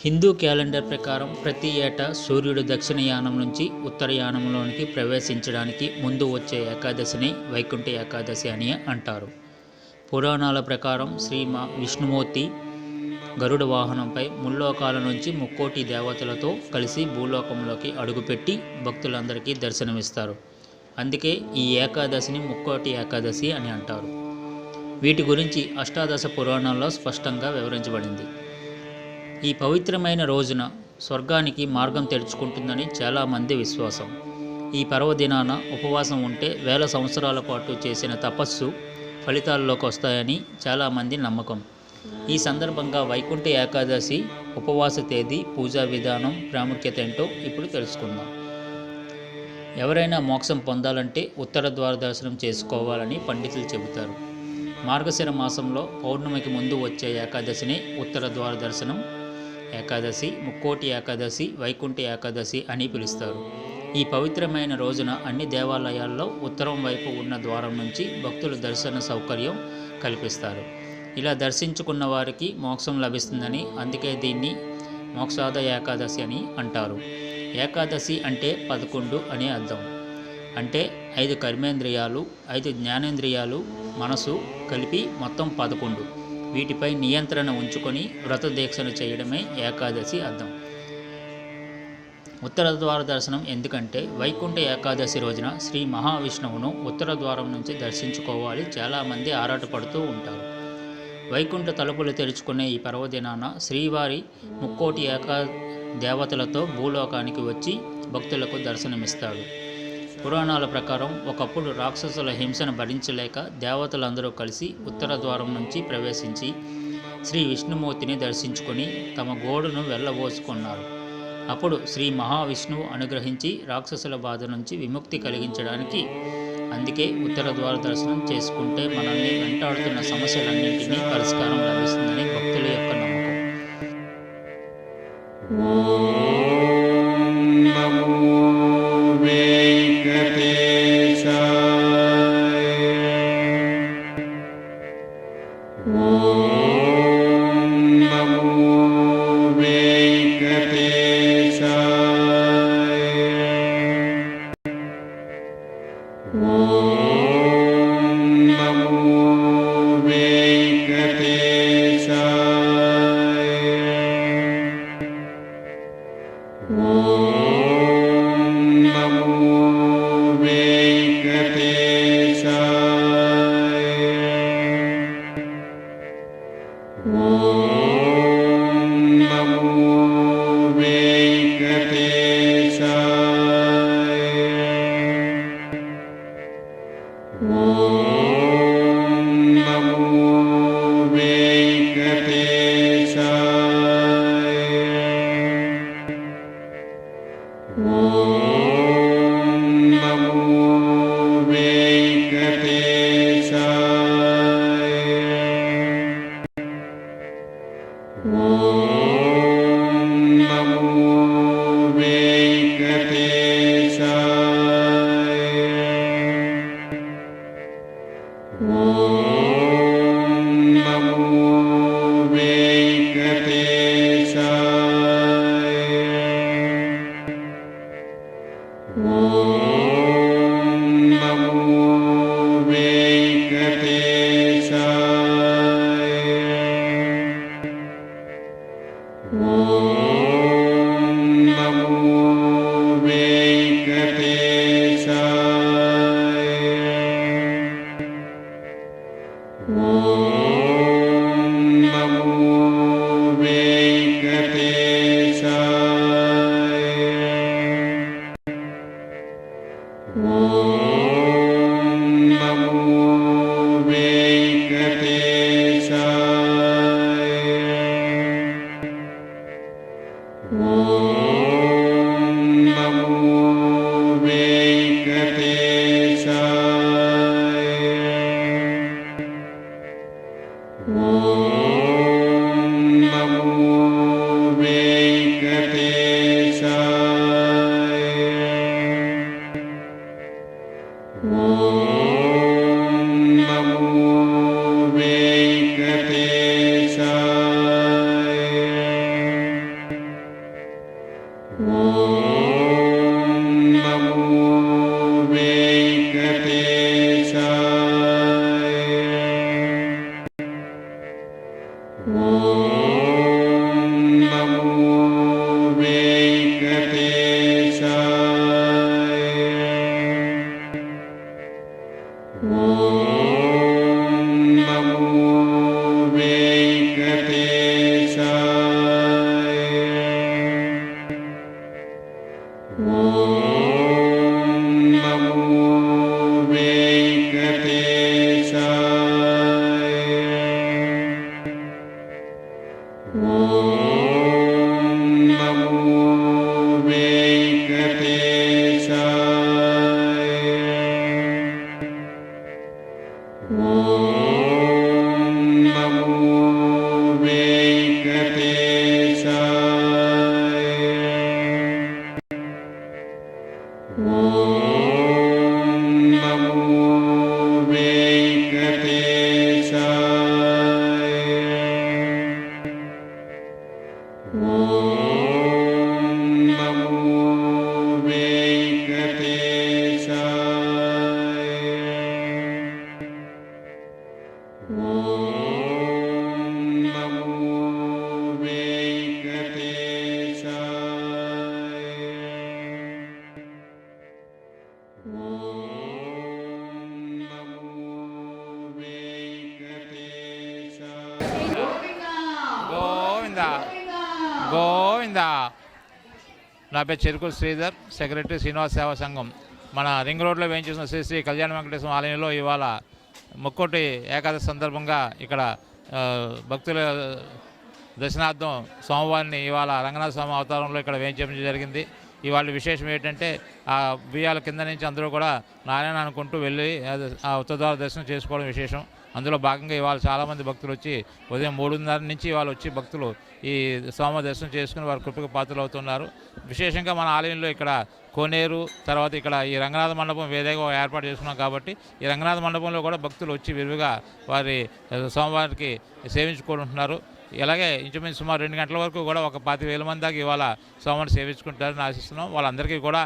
Hindu calendar ప్రకారం ప్రతి ఏటా సూర్యుడు దక్షిణయానం నుంచి ఉత్తరయానంలోనికి ప్రవేశించడానికి ముందు వచ్చే ఏకాదశిని వైకుంఠ ఏకాదశి అని అంటారు. పురాణాల ప్రకారం శ్రీ విష్ణుమూర్తి గరుడ వాహనంపై ముల్లోకాల నుంచి ముక్కోటి దేవతలతో కలిసి భూలోకంలోకి అడుగుపెట్టి భక్తులందరికీ దర్శనమిస్తారు. అందుకే ఈ ఏకాదశిని ముక్కోటి ఏకాదశి అని అంటారు. వీటి గురించి అష్టాదశ పురాణాల్లో స్పష్టంగా వివరించబడింది. ఈ పవిత్రమైన రోజున స్వర్గానికి మార్గం తెరుచుకుంటుందని చాలామంది విశ్వాసం. ఈ పర్వదినాన ఉపవాసం ఉంటే వేల సంవత్సరాల పాటు చేసిన తపస్సు ఫలితాల్లోకి వస్తాయని చాలామంది నమ్మకం. ఈ సందర్భంగా వైకుంఠ ఏకాదశి ఉపవాస తేదీ, పూజా విధానం, ప్రాముఖ్యత ఏంటో ఇప్పుడు తెలుసుకుందాం. ఎవరైనా మోక్షం పొందాలంటే ఉత్తర ద్వార దర్శనం చేసుకోవాలని పండితులు చెబుతారు. మార్గశిర మాసంలో పౌర్ణమికి ముందు వచ్చే ఏకాదశిని ఉత్తర ద్వార దర్శనం ఏకాదశి, ముక్కోటి ఏకాదశి, వైకుంఠ ఏకాదశి అని పిలుస్తారు. ఈ పవిత్రమైన రోజున అన్ని దేవాలయాల్లో ఉత్తరం వైపు ఉన్న ద్వారం నుంచి భక్తులు దర్శన సౌకర్యం కల్పిస్తారు. ఇలా దర్శించుకున్న వారికి మోక్షం లభిస్తుందని, అందుకే దీన్ని మోక్షాద ఏకాదశి అని అంటారు. ఏకాదశి అంటే 11 అనే అర్థం. అంటే 5 కర్మేంద్రియాలు, 5 జ్ఞానేంద్రియాలు, మనసు కలిపి మొత్తం 11. వీటిపై నియంత్రణ ఉంచుకొని వ్రత దీక్షను చేయడమే ఏకాదశి అర్థం. ఉత్తర ద్వార దర్శనం ఎందుకంటే వైకుంఠ ఏకాదశి రోజున శ్రీ మహావిష్ణువును ఉత్తర ద్వారం నుంచి దర్శించుకోవాలి చాలామంది ఆరాటపడుతూ ఉంటారు. వైకుంఠ తలుపులు తెరుచుకునే ఈ పర్వదినాన శ్రీవారి ముక్కోటి దేవతలతో భూలోకానికి వచ్చి భక్తులకు దర్శనమిస్తాడు. పురాణాల ప్రకారం ఒకప్పుడు రాక్షసుల హింసను భరించలేక దేవతలందరూ కలిసి ఉత్తర ద్వారం నుంచి ప్రవేశించి శ్రీ విష్ణుమూర్తిని దర్శించుకొని తమ గోడును వెళ్ళబోసుకున్నారు. అప్పుడు శ్రీ మహావిష్ణువు అనుగ్రహించి రాక్షసుల బాధ నుంచి విముక్తి కలిగించడానికి, అందుకే ఉత్తర ద్వార దర్శనం చేసుకుంటే మనల్ని వెంటాడుతున్న సమస్యలన్నింటినీ పరిష్కారం లభిస్తుందని భక్తుల యొక్క నమ్మకం. గోవింద. నా పేరు చెరుకు శ్రీధర్, సెక్రటరీ శ్రీనివాస సేవా సంఘం. మన రింగ్ రోడ్లో వేయించేసిన శ్రీ శ్రీ కళ్యాణ వెంకటేశ్వర ఆలయంలో ఇవాళ ముక్కోటి ఏకాదశి సందర్భంగా ఇక్కడ భక్తుల దర్శనార్థం స్వామివారిని ఇవాళ రంగనాథ స్వామి అవతారంలో ఇక్కడ వేయించడం జరిగింది. ఇవాళ విశేషం ఏంటంటే ఆ బియ్యాల కింద నుంచి అందరూ కూడా నారాయణ అనుకుంటూ వెళ్ళి ఆ ఉత్తరద్వార దర్శనం చేసుకోవడం విశేషం. అందులో భాగంగా ఇవాళ చాలామంది భక్తులు వచ్చి ఉదయం 3:30 నుంచి ఇవాళ వచ్చి భక్తులు ఈ స్వామి దర్శనం చేసుకుని వారి కృపకు పాత్రలు అవుతున్నారు. విశేషంగా మన ఆలయంలో ఇక్కడ కోనేరు, తర్వాత ఇక్కడ ఈ రంగనాథ మండపం వేరేగా ఏర్పాటు చేసుకున్నాం కాబట్టి ఈ రంగనాథ మండపంలో కూడా భక్తులు వచ్చి విరివిగా వారి స్వామివారికి సేవించుకుంటున్నారు. ఇలాగే ఇంచుమించు సుమారు 2 గంటల వరకు కూడా ఒక 25,000 మంది దాకా ఇవాళ స్వామిని సేవించుకుంటారని ఆశిస్తున్నాం. వాళ్ళందరికీ కూడా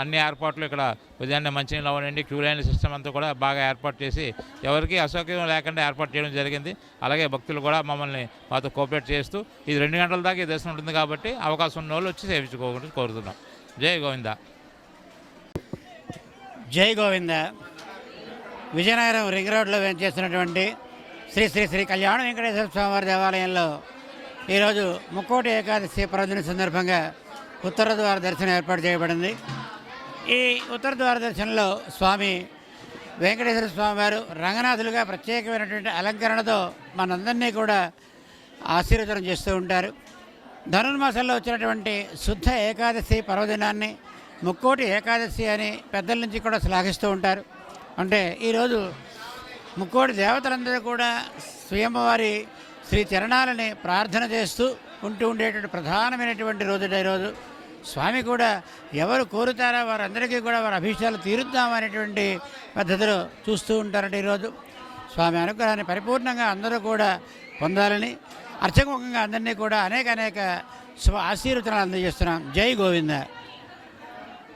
అన్ని ఏర్పాట్లు ఇక్కడ ఉదయాన్నే మంచినీళ్ళు అవ్వండి, క్యూ లైన్ సిస్టమ్ అంతా కూడా బాగా ఏర్పాటు చేసి ఎవరికి అసౌకర్యం లేకుండా ఏర్పాటు చేయడం జరిగింది. అలాగే భక్తులు కూడా మమ్మల్ని మాతో కోఆపరేట్ చేస్తూ ఇది 2 గంటల దాకా ఈ దర్శనం ఉంటుంది కాబట్టి అవకాశం ఉన్న వాళ్ళు వచ్చి సేవించుకోవాలని కోరుతున్నాం. జై గోవింద. జై గోవింద. విజయనగరం రింగ్ రోడ్లో వేయించేస్తున్నటువంటి శ్రీ శ్రీ శ్రీ కళ్యాణ వెంకటేశ్వర స్వామివారి దేవాలయంలో ఈరోజు ముక్కోటి ఏకాదశి పర్వదిన సందర్భంగా ఉత్తర ద్వార దర్శనం ఏర్పాటు చేయబడింది. ఈ ఉత్తర ద్వార దర్శనంలో స్వామి వెంకటేశ్వర స్వామివారు రంగనాథులుగా ప్రత్యేకమైనటువంటి అలంకరణతో మనందరినీ కూడా ఆశీర్వచనం చేస్తూ ఉంటారు. ధనుర్మాసంలో వచ్చినటువంటి శుద్ధ ఏకాదశి పర్వదినాన్ని ముక్కోటి ఏకాదశి అని పెద్దల నుంచి కూడా శ్లాఘిస్తూ ఉంటారు. అంటే ఈరోజు ముక్కోటి దేవతలందరూ కూడా స్వయంవారి శ్రీ చరణాలని ప్రార్థన చేస్తూ ఉండేటువంటి ప్రధానమైనటువంటి రోజు. స్వామి కూడా ఎవరు కోరుతారో వారందరికీ కూడా వారి అభిషేకాలు తీరుద్దామనేటువంటి పద్ధతిలో చూస్తూ ఉంటారట. ఈరోజు స్వామి అనుగ్రహాన్ని పరిపూర్ణంగా అందరూ కూడా పొందాలని అర్చకముఖంగా అందరినీ కూడా అనేక శుభ ఆశీర్వచనాలు అందజేస్తున్నాం. జై గోవింద.